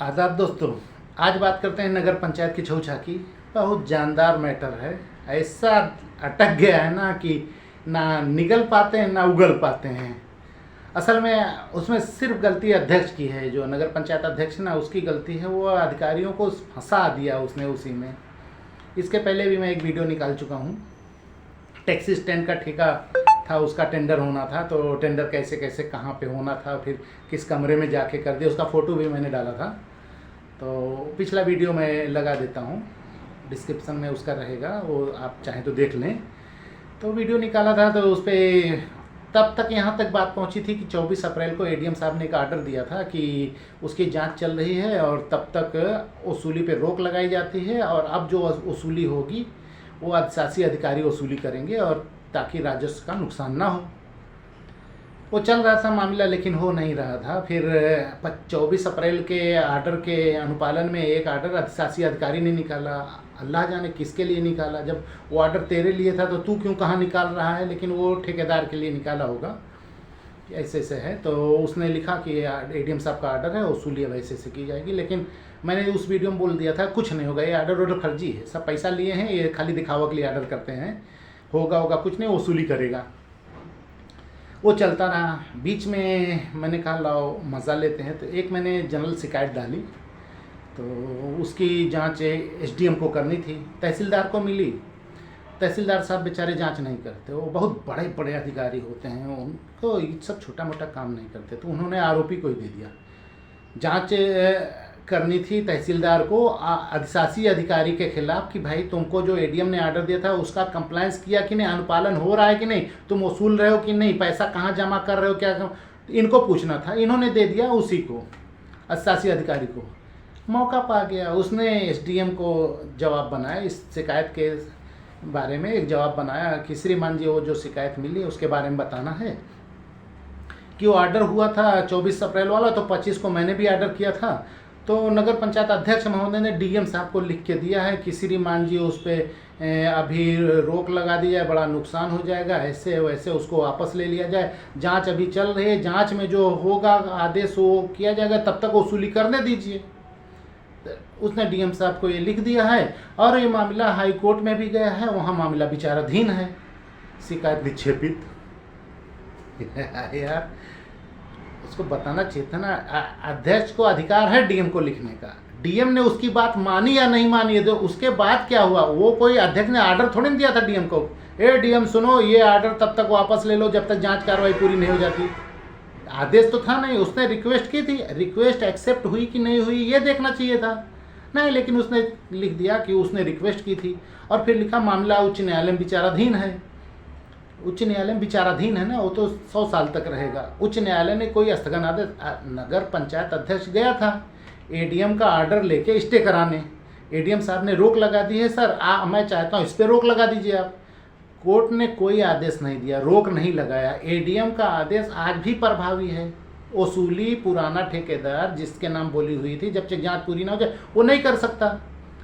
आदाब दोस्तों। आज बात करते हैं नगर पंचायत की छूछाकी। बहुत जानदार मैटर है। ऐसा अटक गया है ना कि ना निगल पाते हैं ना उगल पाते हैं। असल में उसमें सिर्फ गलती अध्यक्ष की है, जो नगर पंचायत अध्यक्ष ना उसकी गलती है। वो अधिकारियों को फंसा दिया उसने उसी में। इसके पहले भी मैं एक वीडियो निकाल चुका हूँ। टैक्सी स्टैंड का ठेका था, उसका टेंडर होना था, तो टेंडर कैसे कैसे कहाँ पे होना था, फिर किस कमरे में जाके कर दिया, उसका फ़ोटो भी मैंने डाला था। तो पिछला वीडियो मैं लगा देता हूँ, डिस्क्रिप्शन में उसका रहेगा, वो आप चाहें तो देख लें। तो वीडियो निकाला था तो उस पर तब तक यहाँ तक बात पहुँची थी कि 24 अप्रैल को एडीएम साहब ने एक आर्डर दिया था कि उसकी जांच चल रही है और तब तक वसूली पे रोक लगाई जाती है, और अब जो वसूली होगी वो शासी अधिकारी वसूली करेंगे, और ताकि राजस्व का नुकसान ना हो। वो चल रहा था मामला, लेकिन हो नहीं रहा था। फिर 24 अप्रैल के आर्डर के अनुपालन में एक आर्डर अधिशासी अधिकारी ने निकाला। अल्लाह जाने किसके लिए निकाला। जब वो आर्डर तेरे लिए था तो तू क्यों कहाँ निकाल रहा है, लेकिन वो ठेकेदार के लिए निकाला होगा। ऐसे ऐसे है। तो उसने लिखा कि एडीएम साहब का आर्डर है, वसूली अब ऐसे से की जाएगी। लेकिन मैंने उस वीडियो में बोल दिया था कुछ नहीं होगा, ये आर्डर फर्जी है, सब पैसा लिए हैं, ये खाली दिखावा के लिए आर्डर करते हैं, होगा कुछ नहीं, वसूली करेगा। वो चलता रहा। बीच में मैंने कहा लाओ मज़ा लेते हैं, तो एक मैंने जनरल शिकायत डाली। तो उसकी जांच एसडीएम को करनी थी, तहसीलदार को मिली। तहसीलदार साहब बेचारे जांच नहीं करते, वो बहुत बड़े बड़े अधिकारी होते हैं, उनको ये सब छोटा मोटा काम नहीं करते। तो उन्होंने आरोपी को ही दे दिया। जांच करनी थी तहसीलदार को अधिशासी अधिकारी के खिलाफ कि भाई तुमको जो एडीएम ने आर्डर दिया था उसका कंप्लायंस किया कि नहीं, अनुपालन हो रहा है कि नहीं, तुम वसूल रहे हो कि नहीं, पैसा कहाँ जमा कर रहे हो, क्या इनको पूछना था। इन्होंने दे दिया उसी को, अधिशासी अधिकारी को। मौका पा गया, उसने एसडीएम को जवाब बनाया, इस शिकायत के बारे में एक जवाब बनाया कि श्रीमान जी वो जो शिकायत मिली उसके बारे में बताना है कि वो आर्डर हुआ था 24 अप्रैल वाला, तो 25 को मैंने भी आर्डर किया था। तो नगर पंचायत अध्यक्ष महोदय ने डीएम साहब को लिख के दिया है कि श्रीमान जी उस पर अभी रोक लगा दी जाए, बड़ा नुकसान हो जाएगा, ऐसे वैसे उसको वापस ले लिया जाए। जांच अभी चल रही है, जांच में जो होगा आदेश वो किया जाएगा, तब तक वसूली करने दीजिए। उसने डीएम साहब को ये लिख दिया है, और ये मामला हाई कोर्ट में भी गया है, वहाँ मामला विचाराधीन है। शिकायत निक्षेपित यार उसको बताना चाहिए था ना। अध्यक्ष को अधिकार है डीएम को लिखने का, डीएम ने उसकी बात मानी या नहीं मानी है, तो उसके बाद क्या हुआ। वो कोई अध्यक्ष ने आर्डर थोड़ी दिया था डीएम को, ए डीएम सुनो ये आर्डर तब तक वापस ले लो जब तक जांच कार्रवाई पूरी नहीं हो जाती। आदेश तो था नहीं, उसने रिक्वेस्ट की थी, रिक्वेस्ट एक्सेप्ट हुई कि नहीं हुई ये देखना चाहिए था नहीं, लेकिन उसने लिख दिया कि उसने रिक्वेस्ट की थी, और फिर लिखा मामला उच्च न्यायालय में विचाराधीन है। उच्च न्यायालय में विचाराधीन है ना, वो तो 100 साल तक रहेगा। उच्च न्यायालय ने कोई स्थगन आदेश, नगर पंचायत अध्यक्ष गया था एडीएम का आर्डर लेके स्टे कराने, एडीएम साहब ने रोक लगा दी है, सर मैं चाहता हूँ इस पर रोक लगा दीजिए आप। कोर्ट ने कोई आदेश नहीं दिया, रोक नहीं लगाया। एडीएम का आदेश आज भी प्रभावी है। वसूली पुराना ठेकेदार जिसके नाम बोली हुई थी, जब तक जाँच पूरी ना हो जाए वो नहीं कर सकता।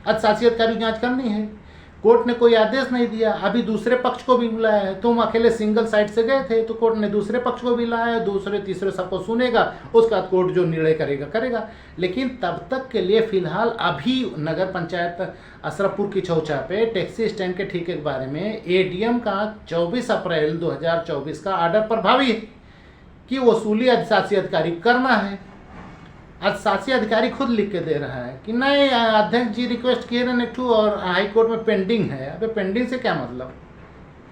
अधिशासी अधिकारी जाँच करनी है, कोर्ट ने कोई आदेश नहीं दिया। अभी दूसरे पक्ष को भी बुलाया है, तुम अकेले सिंगल साइड से गए थे, तो कोर्ट ने दूसरे पक्ष को भी लाया है, दूसरे तीसरे सबको सुनेगा, उसका कोर्ट जो निर्णय करेगा करेगा। लेकिन तब तक के लिए फिलहाल अभी नगर पंचायत अशरफपुर की चौचा पे टैक्सी स्टैंड के ठेके के बारे में एडीएम का 24 अप्रैल 2024 का आर्डर प्रभावी है कि वसूली अधिशासी अधिकारी करना है। अधिशासी अधिकारी खुद लिख के दे रहा है कि नहीं अध्यक्ष जी रिक्वेस्ट किए ना टू, और हाई कोर्ट में पेंडिंग है। अबे पेंडिंग से क्या मतलब,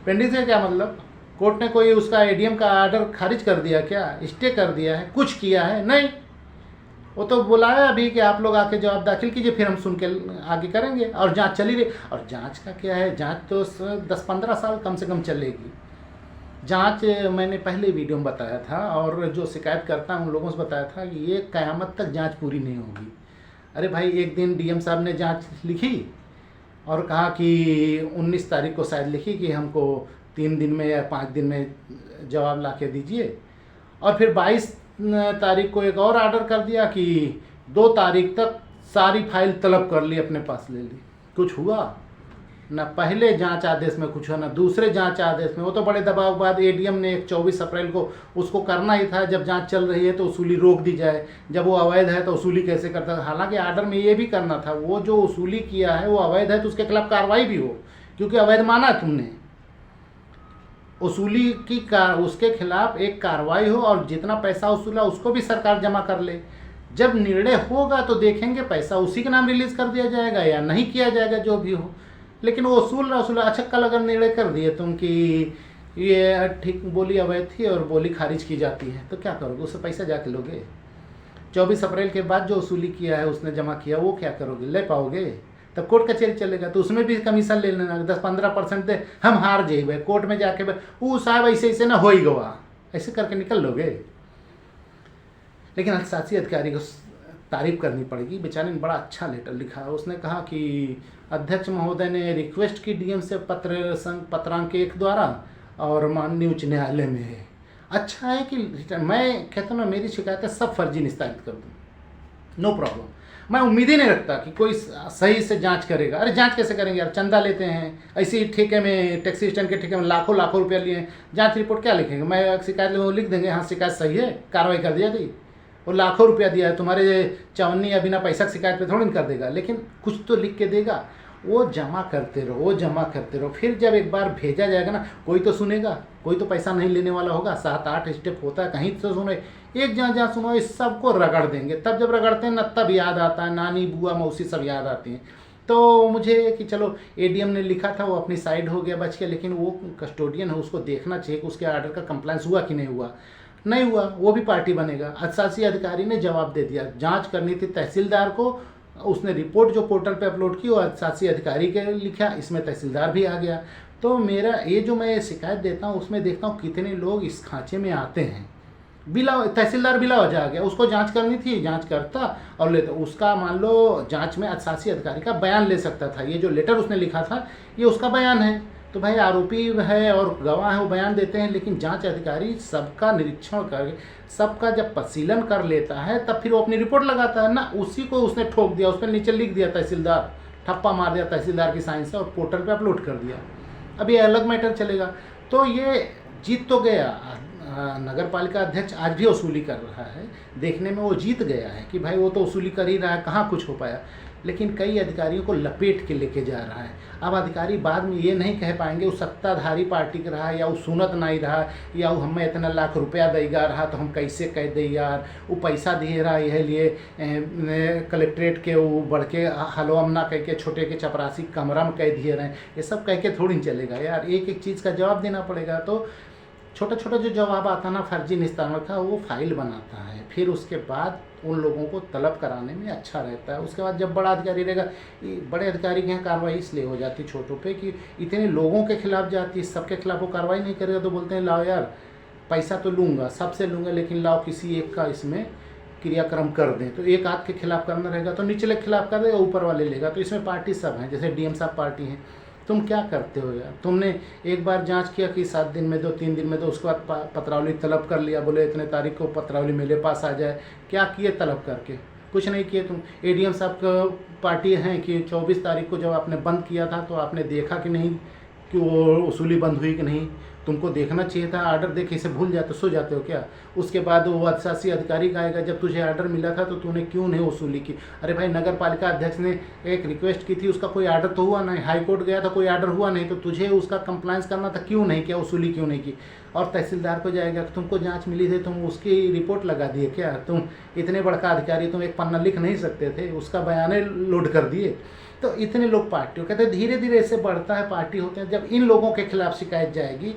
पेंडिंग से क्या मतलब। कोर्ट ने कोई उसका एडीएम का आर्डर खारिज कर दिया क्या, स्टे कर दिया है, कुछ किया है नहीं। वो तो बुलाया अभी कि आप लोग आके जवाब दाखिल कीजिए, फिर हम सुन के आगे करेंगे। और जांच चली रही, और जांच का क्या है, जांच तो 10-15 साल कम से कम चलेगी। जांच मैंने पहले वीडियो में बताया था, और जो शिकायत करता हूँ उन लोगों से बताया था कि ये क़यामत तक जांच पूरी नहीं होगी। अरे भाई एक दिन डीएम साहब ने जांच लिखी और कहा कि 19 तारीख को शायद लिखी कि हमको 3 दिन में या 5 दिन में जवाब ला के दीजिए, और फिर 22 तारीख को एक और आर्डर कर दिया कि 2 तारीख तक सारी फाइल तलब कर ली, अपने पास ले ली। कुछ हुआ ना पहले जांच आदेश में कुछ हो, ना दूसरे जांच आदेश में। वो तो बड़े दबाव के बाद एडीएम ने एक 24 अप्रैल को उसको करना ही था, जब जांच चल रही है तो वसूली रोक दी जाए, जब वो अवैध है तो वसूली कैसे करता है। हालांकि आर्डर में ये भी करना था, वो जो वसूली किया है वो अवैध है तो उसके खिलाफ कार्रवाई भी हो, क्योंकि अवैध माना तुमने। वसूली की उसके खिलाफ एक कार्रवाई हो और जितना पैसा वसूला उसको भी सरकार जमा कर ले। जब निर्णय होगा तो देखेंगे पैसा उसी के नाम रिलीज कर दिया जाएगा या नहीं किया जाएगा, जो भी हो। लेकिन वो वसूला अच्छा, कल अगर निर्णय कर दिए तुम कि ये ठीक बोली अवैध थी और बोली खारिज की जाती है, तो क्या करोगे? उससे पैसा जाके लोगे? 24 अप्रैल के बाद जो वसूली किया है उसने जमा किया, वो क्या करोगे? ले पाओगे? तब कोर्ट कचहरी चलेगा तो उसमें भी कमीशन ले लेना, 10-15% दे, हम हार जाइए कोर्ट में जाके वो साहब ऐसे ऐसे ना हो ही गवा, ऐसे करके निकल लोगे। लेकिन शासी अधिकारी को तारीफ करनी पड़ेगी, बेचारे ने बड़ा अच्छा लेटर लिखा है। उसने कहा कि अध्यक्ष महोदय ने रिक्वेस्ट की डीएम से पत्रांक 1 द्वारा और माननीय उच्च न्यायालय में है। अच्छा है कि मैं कहता हूँ मेरी शिकायतें सब फर्जी निस्तारित कर दूँ, नो प्रॉब्लम। मैं उम्मीद ही नहीं रखता कि कोई सही से जांच करेगा। अरे जांच कैसे करेंगे यार? चंदा लेते हैं, ऐसे ही ठेके में, टैक्सी स्टैंड के ठेके में लाखों लाखों रुपया लिए हैं, जांच रिपोर्ट क्या लिखेंगे? मैं शिकायत लिख देंगे, हाँ शिकायत सही है, कार्रवाई कर दिया गई। वो लाखों रुपया दिया है, तुम्हारे चवन्नी या बिना पैसा शिकायत पे थोड़ी कर देगा, लेकिन कुछ तो लिख के देगा। वो जमा करते रहो, वो जमा करते रहो, फिर जब एक बार भेजा जाएगा ना, कोई तो सुनेगा, कोई तो पैसा नहीं लेने वाला होगा। 7-8 स्टेप होता है, कहीं तो सुनो, एक जहाँ सुनो, इस सबको रगड़ देंगे। तब जब रगड़ते हैं ना, तब याद आता है, नानी बुआ मौसी सब याद आती हैं। तो मुझे कि चलो एडीएम ने लिखा था, वो अपनी साइड हो गया, बच के, लेकिन वो कस्टोडियन है, उसको देखना चाहिए कि उसके आर्डर का कंप्लायंस हुआ कि नहीं हुआ। नहीं हुआ, वो भी पार्टी बनेगा। शासी अधिकारी ने जवाब दे दिया, जांच करनी थी तहसीलदार को, उसने रिपोर्ट जो पोर्टल पे अपलोड की और शासी अधिकारी के लिखा, इसमें तहसीलदार भी आ गया। तो मेरा ये जो मैं शिकायत देता हूँ उसमें देखता हूँ कितने लोग इस खांचे में आते हैं। तहसीलदार बिला हो जा गया, उसको जांच करनी थी, जांच करता और लेता, उसका मान लो जांच में शासी अधिकारी का बयान ले सकता था। ये जो लेटर उसने लिखा था ये उसका बयान है, तो भाई आरोपी है और गवाह है, वो बयान देते हैं। लेकिन जांच अधिकारी सबका निरीक्षण करके, सबका जब परिशीलन कर लेता है तब फिर वो अपनी रिपोर्ट लगाता है ना। उसी को उसने ठोक दिया, उस पर नीचे लिख दिया तहसीलदार, ठप्पा मार दिया तहसीलदार की साइन से और पोर्टल पे अपलोड कर दिया। अब ये अलग मैटर चलेगा। तो ये जीत तो गया, नगर पालिका अध्यक्ष आज भी वसूली कर रहा है, देखने में वो जीत गया है कि भाई वो तो वसूली कर ही रहा है, कहाँ कुछ हो पाया। लेकिन कई अधिकारियों को लपेट के लेके जा रहा है। अब अधिकारी बाद में ये नहीं कह पाएंगे वो सत्ताधारी पार्टी का रहा, या वो सुनत नहीं रहा, या वो हमें इतना लाख रुपया देगा रहा तो हम कैसे कह दे यार, वो पैसा दे रहा है, यह लिए कलेक्ट्रेट के वो बढ़ के हलवा ना कह के छोटे के चपरासी कमरा में कह दिए रहे। ये सब कह के थोड़ी चलेगा यार, एक एक चीज़ का जवाब देना पड़ेगा। तो छोटा छोटा जो जवाब आता ना फर्जी निस्तारण का, वो फाइल बनाता है, फिर उसके बाद उन लोगों को तलब कराने में अच्छा रहता है। उसके बाद जब बड़ा अधिकारी रहेगा, बड़े अधिकारी के यहाँ कार्रवाई इसलिए हो जाती छोटों पे कि इतने लोगों के खिलाफ जाती है, सबके खिलाफ वो कार्रवाई नहीं करेगा तो बोलते हैं लाओ यार पैसा तो लूँगा, सबसे लूँगा, लेकिन लाओ किसी एक का इसमें क्रियाक्रम कर दें। तो एक आध के खिलाफ करना रहेगा तो निचले खिलाफ कर देगा, ऊपर वाले लेगा। तो इसमें पार्टी सब हैं, जैसे डीएम साहब पार्टी हैं। तुम क्या करते हो यार? तुमने एक बार जांच किया कि 7 दिन में दो, 3 दिन में दो, उसके बाद पत्रावली तलब कर लिया, बोले इतने तारीख को पत्रावली मेरे पास आ जाए। क्या किए तलब करके? कुछ नहीं किए तुम। एडीएम साहब का पार्टी हैं कि 24 तारीख को जब आपने बंद किया था तो आपने देखा कि नहीं कि वो वसूली बंद हुई कि नहीं? तुमको देखना चाहिए था। आर्डर देख इसे भूल जाते, सो जाते हो क्या? उसके बाद वो शासी अधिकारी का आएगा, जब तुझे आर्डर मिला था तो तूने क्यों नहीं वसूली की? अरे भाई नगर पालिका अध्यक्ष ने एक रिक्वेस्ट की थी, उसका कोई आर्डर तो हुआ नहीं, हाई कोर्ट गया था कोई आर्डर हुआ नहीं, तो तुझे उसका कंप्लायंस करना था, क्यों नहीं किया? वसूली क्यों नहीं की? और तहसीलदार को जाएगा, तुमको जांच मिली थी, तुम उसकी रिपोर्ट लगा दिए क्या? तुम इतने बड़का अधिकारी, तुम एक पन्ना लिख नहीं सकते थे? उसका बयान लोड कर दिए। तो इतने लोग पार्टियों कहते हैं, धीरे धीरे ऐसे बढ़ता है, पार्टी होते हैं। जब इन लोगों के खिलाफ शिकायत जाएगी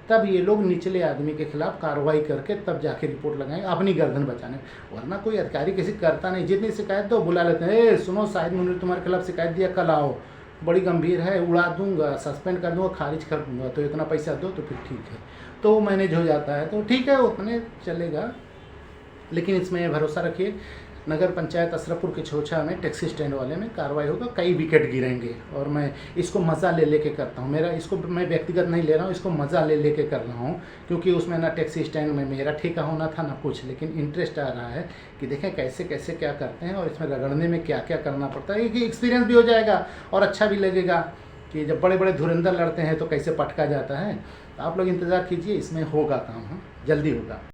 तब ये लोग निचले आदमी के खिलाफ कार्रवाई करके तब जाके रिपोर्ट लगाएंगे अपनी गर्दन बचाने। वरना कोई अधिकारी किसी करता नहीं, जितनी शिकायत दो बुला लेते हैं, ए सुनो शाहिद मुनीर ने तुम्हारे खिलाफ शिकायत दिया, कल आओ, बड़ी गंभीर है, उड़ा दूंगा, सस्पेंड कर दूंगा, खारिज कर दूंगा, तो इतना पैसा दो तो फिर ठीक है। तो मैनेज हो जाता है, तो ठीक है उतने चलेगा। लेकिन इसमें भरोसा रखिए, नगर पंचायत अशरफपुर के छोछा में टैक्सी स्टैंड वाले में कार्रवाई होगा, कई विकेट गिरेंगे। और मैं इसको मज़ा ले लेके करता हूँ, मेरा इसको मैं व्यक्तिगत नहीं ले रहा हूँ, इसको मज़ा ले लेके कर रहा हूँ, क्योंकि उसमें ना टैक्सी स्टैंड में मेरा ठेका होना था ना कुछ, लेकिन इंटरेस्ट आ रहा है कि देखें कैसे कैसे क्या करते हैं और इसमें रगड़ने में क्या क्या करना पड़ता है। एक एक्सपीरियंस भी हो जाएगा और अच्छा भी लगेगा। कि जब बड़े बड़े धुरंधर लड़ते हैं तो कैसे पटका जाता है। तो आप लोग इंतज़ार कीजिए, इसमें होगा काम, हाँ जल्दी होगा।